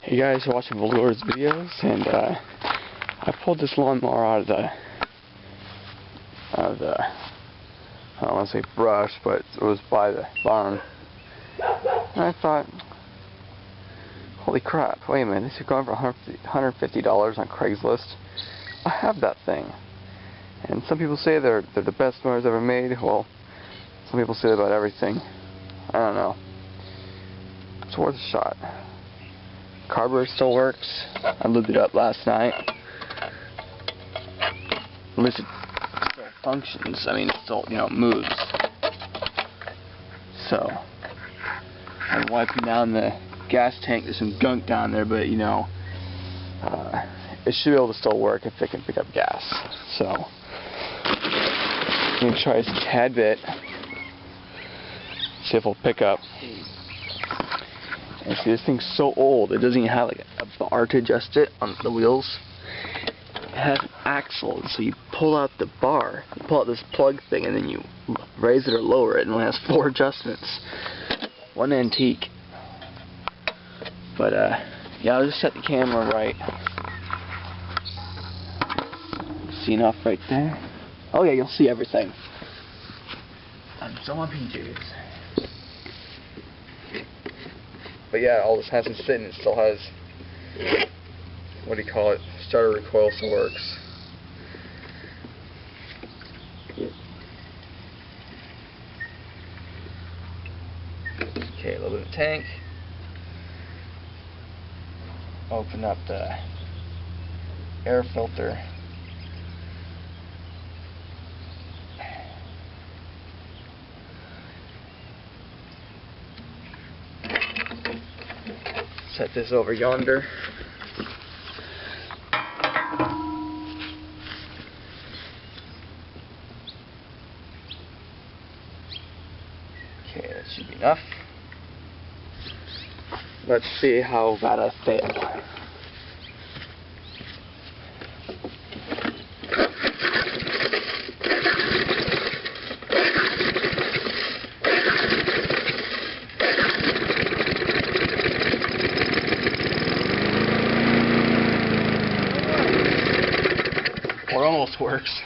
Hey guys, you're watching Vulgar's videos, and I pulled this lawnmower out of the I don't want to say brush, but it was by the barn, and I thought, holy crap, wait a minute, this is going for $150 on Craigslist. I have that thing, and some people say they're the best mowers ever made. Well, some people say that about everything. I don't know. It's worth a shot. Carburetor still works. I lubed it up last night. At least it still functions. I mean, it still, moves. So, I'm wiping down the gas tank. There's some gunk down there, but it should be able to still work if it can pick up gas. So, I'm gonna try this a tad bit. See if it'll pick up. And see, this thing's so old, it doesn't even have like a bar to adjust it on the wheels. It has an axle, so you pull out the bar, you pull out this plug thing, and then you raise it or lower it, and it only has 4 adjustments. One antique. But yeah, I'll just set the camera right. See enough right there? Oh yeah, you'll see everything. I'm so on PJs. But yeah, all this has been sitting, it still has, what do you call it, starter recoil still works. Okay, a little bit of tank. Open up the air filter. Set this over yonder. Okay, that should be enough. Let's see how bad I fail. It almost works.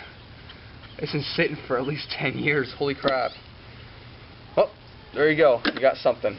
It's been sitting for at least 10 years. Holy crap. Oh, there you go. You got something.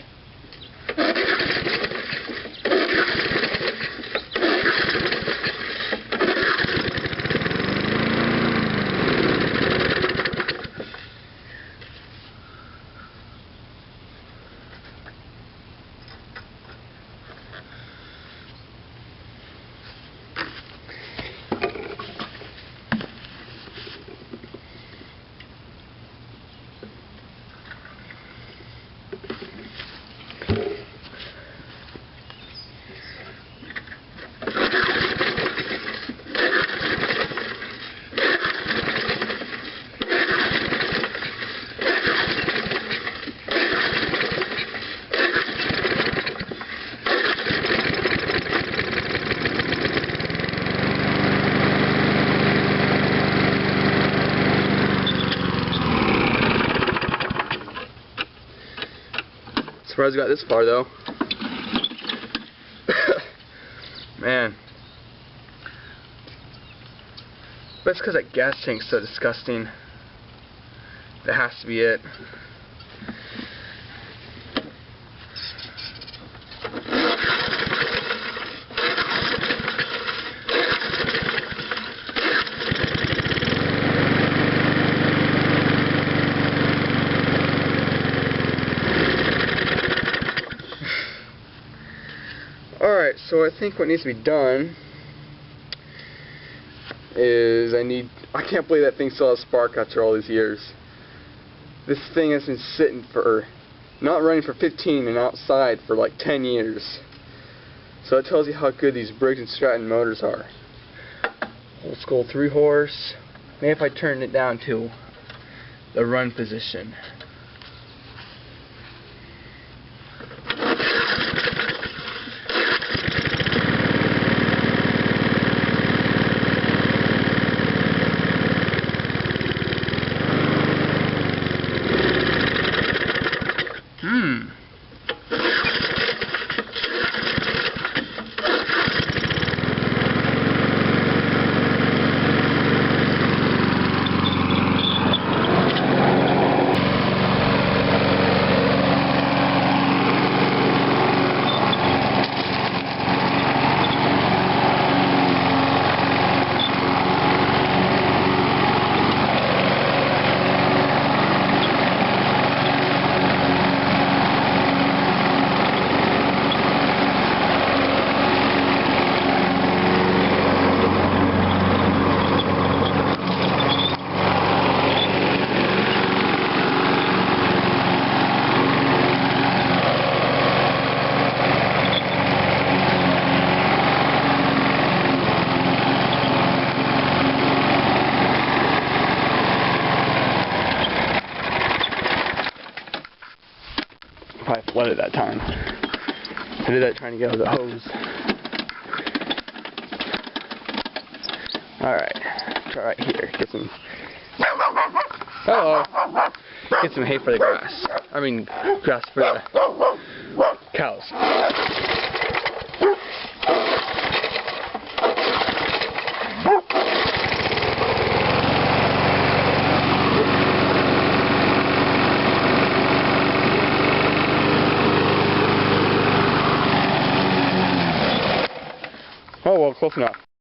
Surprised I got this far though. Man. But it's because that gas tank's so disgusting. That has to be it. Alright, so I think what needs to be done is I can't believe that thing still has spark after all these years. This thing has been sitting for, not running for 15 and outside for like 10 years. So it tells you how good these Briggs and Stratton motors are. Old school 3-horse. Maybe if I turned it down to the run position. flooded that time. I did that trying to get out of the hose. Alright, try right here. Get some. Hello. Get some hay for the grass. I mean, grass for the cows. Oh well, close enough.